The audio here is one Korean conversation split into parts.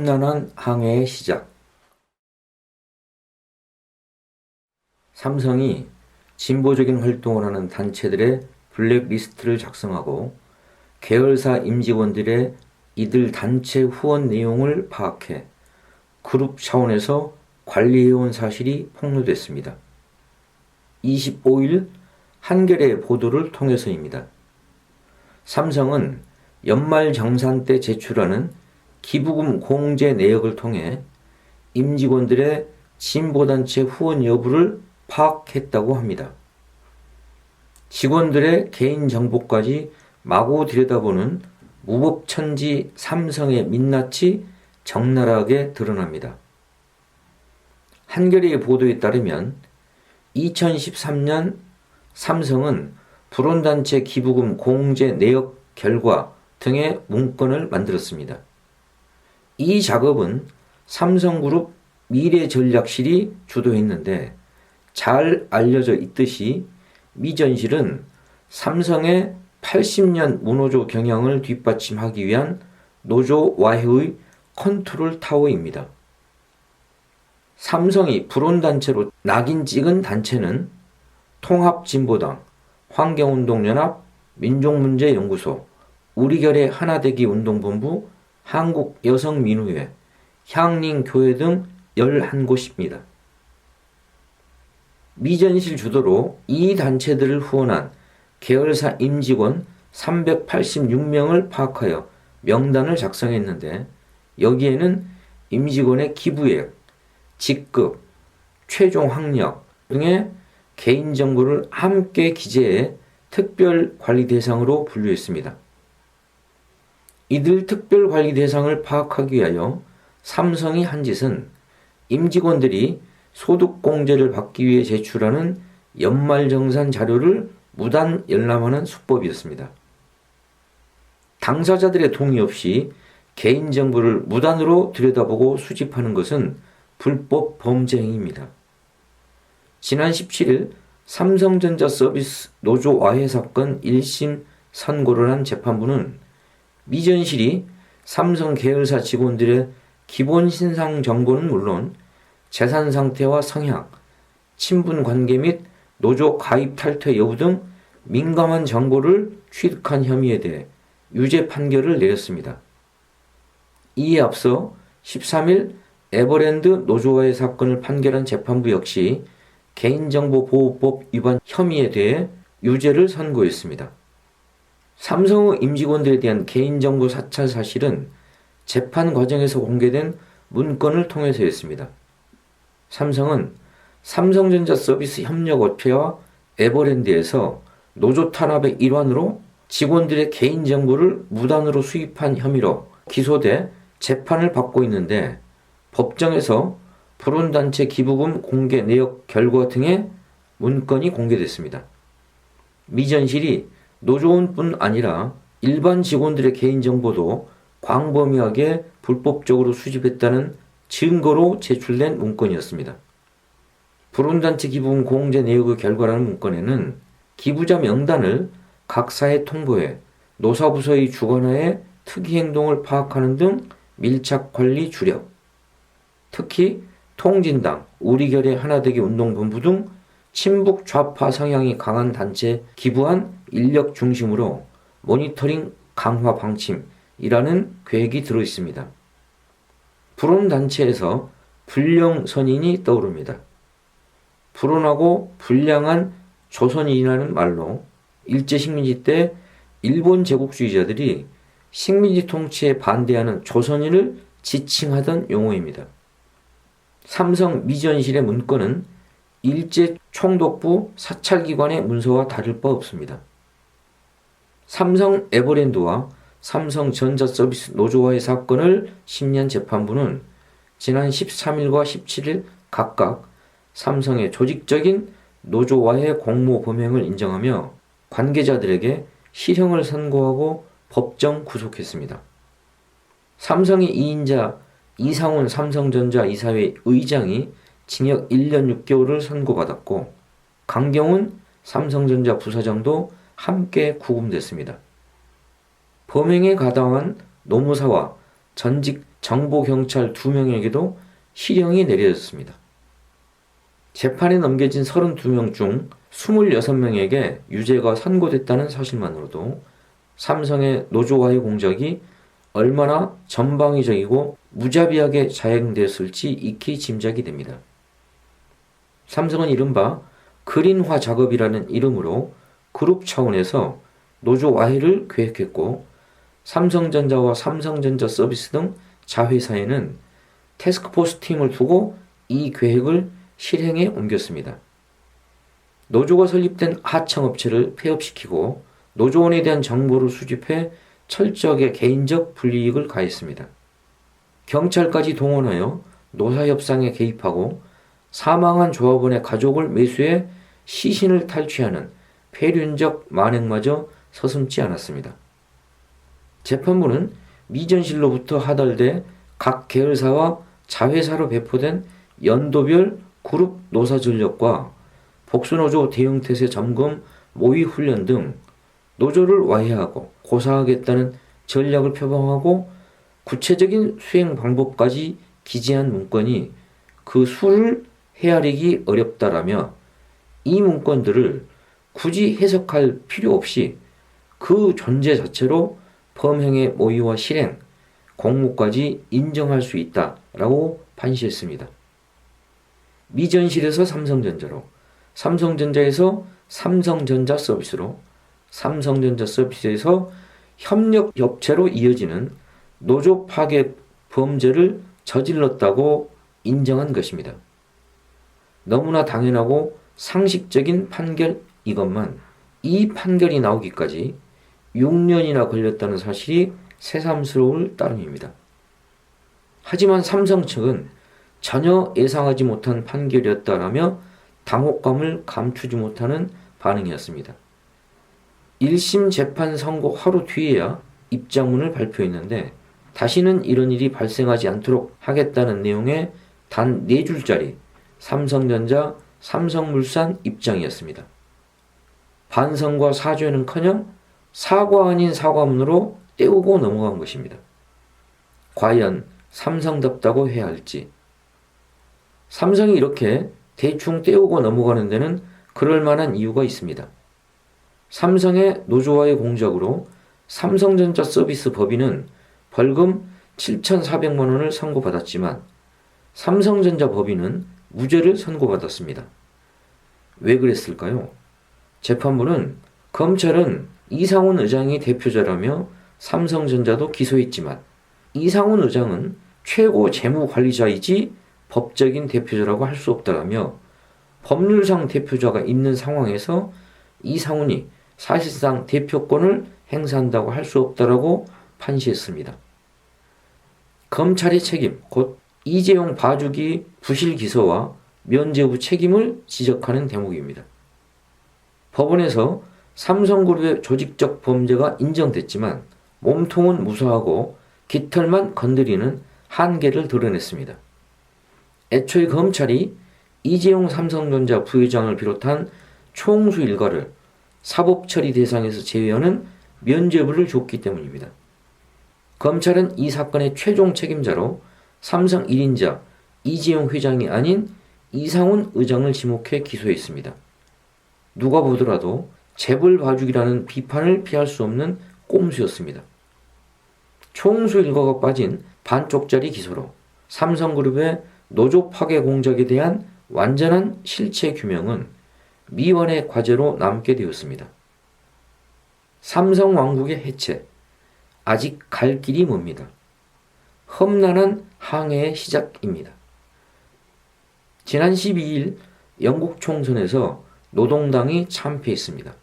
험난한 항해의 시작. 삼성이 진보적인 활동을 하는 단체들의 블랙리스트를 작성하고 계열사 임직원들의 이들 단체 후원 내용을 파악해 그룹 차원에서 관리해온 사실이 폭로됐습니다. 25일 한겨레 보도를 통해서입니다. 삼성은 연말정산 때 제출하는 기부금 공제 내역을 통해 임직원들의 진보단체 후원 여부를 파악했다고 합니다. 직원들의 개인정보까지 마구 들여다보는 무법천지 삼성의 민낯이 적나라하게 드러납니다. 한겨레의 보도에 따르면 2013년 삼성은 불온단체 기부금 공제 내역 결과 등의 문건을 만들었습니다. 이 작업은 삼성그룹 미래전략실이 주도했는데 잘 알려져 있듯이 미전실은 삼성의 80년 무노조 경영을 뒷받침하기 위한 노조 와해의 컨트롤 타워입니다. 삼성이 불온단체로 낙인 찍은 단체는 통합진보당, 환경운동연합, 민족문제연구소, 우리결의 하나되기 운동본부, 한국여성민우회, 향림교회 등 11곳입니다. 미전실 주도로 이 단체들을 후원한 계열사 임직원 386명을 파악하여 명단을 작성했는데 여기에는 임직원의 기부액, 직급, 최종 학력 등의 개인정보를 함께 기재해 특별관리 대상으로 분류했습니다. 이들 특별관리 대상을 파악하기 위하여 삼성이 한 짓은 임직원들이 소득공제를 받기 위해 제출하는 연말정산 자료를 무단 열람하는 수법이었습니다. 당사자들의 동의 없이 개인정보를 무단으로 들여다보고 수집하는 것은 불법 범죄 행위입니다. 지난 17일 삼성전자 서비스 노조 와해 사건 1심 선고를 한 재판부는 미전실이 삼성 계열사 직원들의 기본 신상 정보는 물론 재산 상태와 성향, 친분 관계 및 노조 가입 탈퇴 여부 등 민감한 정보를 취득한 혐의에 대해 유죄 판결을 내렸습니다. 이에 앞서 13일 에버랜드 노조와의 사건을 판결한 재판부 역시 개인정보보호법 위반 혐의에 대해 유죄를 선고했습니다. 삼성의 임직원들에 대한 개인정보 사찰 사실은 재판 과정에서 공개된 문건을 통해서였습니다. 삼성은 삼성전자 서비스 협력업체와 에버랜드에서 노조 탄압의 일환으로 직원들의 개인정보를 무단으로 수입한 혐의로 기소돼 재판을 받고 있는데 법정에서 불온단체 기부금 공개 내역 결과 등의 문건이 공개됐습니다. 미전실이 노조원뿐 아니라 일반 직원들의 개인정보도 광범위하게 불법적으로 수집했다는 증거로 제출된 문건이었습니다. 불온단체 기부금 공제 내역의 결과라는 문건에는 기부자 명단을 각 사에 통보해 노사부서의 주관하에 특이행동을 파악하는 등 밀착 관리 주력, 특히 통진당, 우리결의 하나되기 운동본부 등 친북 좌파 성향이 강한 단체에 기부한 인력 중심으로 모니터링 강화 방침이라는 계획이 들어있습니다. 불온단체에서 불령선인이 떠오릅니다. 불온하고 불량한 조선인이라는 말로 일제식민지 때 일본 제국주의자들이 식민지 통치에 반대하는 조선인을 지칭하던 용어입니다. 삼성 미전실의 문건은 일제 총독부 사찰기관의 문서와 다를 바 없습니다. 삼성 에버랜드와 삼성전자서비스 노조와의 사건을 심리한 재판부는 지난 13일과 17일 각각 삼성의 조직적인 노조와의 공모 범행을 인정하며 관계자들에게 실형을 선고하고 법정 구속했습니다. 삼성의 2인자 이상훈 삼성전자 이사회 의장이 징역 1년 6개월을 선고받았고 강경훈 삼성전자 부사장도 함께 구금됐습니다. 범행에 가담한 노무사와 전직 정보경찰 2명에게도 실형이 내려졌습니다. 재판에 넘겨진 32명 중 26명에게 유죄가 선고됐다는 사실만으로도 삼성의 노조와의 공작이 얼마나 전방위적이고 무자비하게 자행되었을지 익히 짐작이 됩니다. 삼성은 이른바 그린화 작업이라는 이름으로 그룹 차원에서 노조 와해를 계획했고, 삼성전자와 삼성전자 서비스 등 자회사에는 태스크포스 팀을 두고 이 계획을 실행에 옮겼습니다. 노조가 설립된 하청업체를 폐업시키고 노조원에 대한 정보를 수집해 철저하게 개인적 불이익을 가했습니다. 경찰까지 동원하여 노사협상에 개입하고 사망한 조합원의 가족을 매수해 시신을 탈취하는 폐륜적 만행마저 서슴지 않았습니다. 재판부는 미전실로부터 하달돼 각 계열사와 자회사로 배포된 연도별 그룹 노사 전력과 복수노조 대응태세 점검 모의 훈련 등 노조를 와해하고 고사하겠다는 전략을 표방하고 구체적인 수행 방법까지 기재한 문건이 그 수를 헤아리기 어렵다라며 이 문건들을 굳이 해석할 필요 없이 그 존재 자체로 범행의 모의와 실행, 공모까지 인정할 수 있다라고 판시했습니다. 미전실에서 삼성전자로, 삼성전자에서 삼성전자 서비스로, 삼성전자 서비스에서 협력업체로 이어지는 노조 파괴 범죄를 저질렀다고 인정한 것입니다. 너무나 당연하고 상식적인 판결 이것만 이 판결이 나오기까지 6년이나 걸렸다는 사실이 새삼스러울 따름입니다. 하지만 삼성 측은 전혀 예상하지 못한 판결이었다라며 당혹감을 감추지 못하는 반응이었습니다. 1심 재판 선고 하루 뒤에야 입장문을 발표했는데 다시는 이런 일이 발생하지 않도록 하겠다는 내용의 단 4줄짜리 삼성전자, 삼성물산 입장이었습니다. 반성과 사죄는커녕 사과 아닌 사과문으로 때우고 넘어간 것입니다. 과연 삼성답다고 해야 할지. 삼성이 이렇게 대충 때우고 넘어가는 데는 그럴 만한 이유가 있습니다. 삼성의 노조와의 공작으로 삼성전자 서비스 법인은 벌금 7,400만 원을 선고받았지만 삼성전자 법인은 무죄를 선고받았습니다. 왜 그랬을까요? 재판부는 검찰은 이상훈 의장이 대표자라며 삼성전자도 기소했지만 이상훈 의장은 최고 재무관리자이지 법적인 대표자라고 할 수 없다라며 법률상 대표자가 있는 상황에서 이상훈이 사실상 대표권을 행사한다고 할 수 없다라고 판시했습니다. 검찰의 책임, 곧 이재용 봐주기 부실 기소와 면죄부 책임을 지적하는 대목입니다. 법원에서 삼성그룹의 조직적 범죄가 인정됐지만 몸통은 무사하고 깃털만 건드리는 한계를 드러냈습니다. 애초에 검찰이 이재용 삼성전자 부회장을 비롯한 총수 일가를 사법처리 대상에서 제외하는 면죄부를 줬기 때문입니다. 검찰은 이 사건의 최종 책임자로 삼성 1인자 이재용 회장이 아닌 이상훈 의장을 지목해 기소했습니다. 누가 보더라도 재벌 봐주기라는 비판을 피할 수 없는 꼼수였습니다. 총수 일가가 빠진 반쪽짜리 기소로 삼성그룹의 노조 파괴 공작에 대한 완전한 실체 규명은 미완의 과제로 남게 되었습니다. 삼성 왕국의 해체, 아직 갈 길이 멉니다. 험난한 항해의 시작입니다. 지난 12일 영국 총선에서 노동당이 참패했습니다.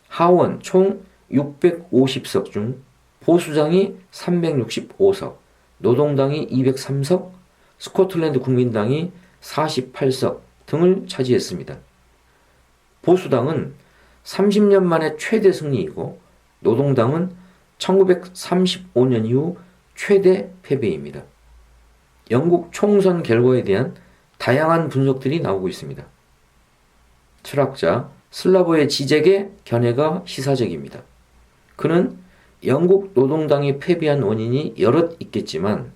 하원 총 650석 중 보수당이 365석, 노동당이 203석, 스코틀랜드 국민당이 48석 등을 차지했습니다. 보수당은 30년 만에 최대 승리이고 노동당은 1935년 이후 최대 패배입니다. 영국 총선 결과에 대한 다양한 분석들이 나오고 있습니다. 철학자 슬라보의 지적의 견해가 시사적입니다. 그는 영국 노동당이 패배한 원인이 여럿 있겠지만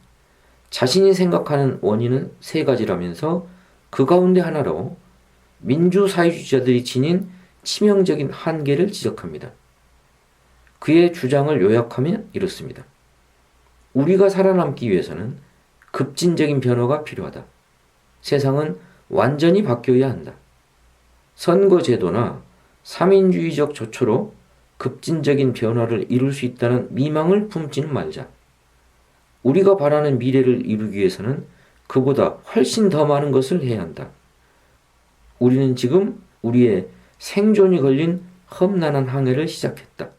자신이 생각하는 원인은 세 가지라면서 그 가운데 하나로 민주사회주의자들이 지닌 치명적인 한계를 지적합니다. 그의 주장을 요약하면 이렇습니다. 우리가 살아남기 위해서는 급진적인 변화가 필요하다. 세상은 완전히 바뀌어야 한다. 선거제도나 삼인주의적 조처로 급진적인 변화를 이룰 수 있다는 미망을 품지는 말자. 우리가 바라는 미래를 이루기 위해서는 그보다 훨씬 더 많은 것을 해야 한다. 우리는 지금 우리의 생존이 걸린 험난한 항해를 시작했다.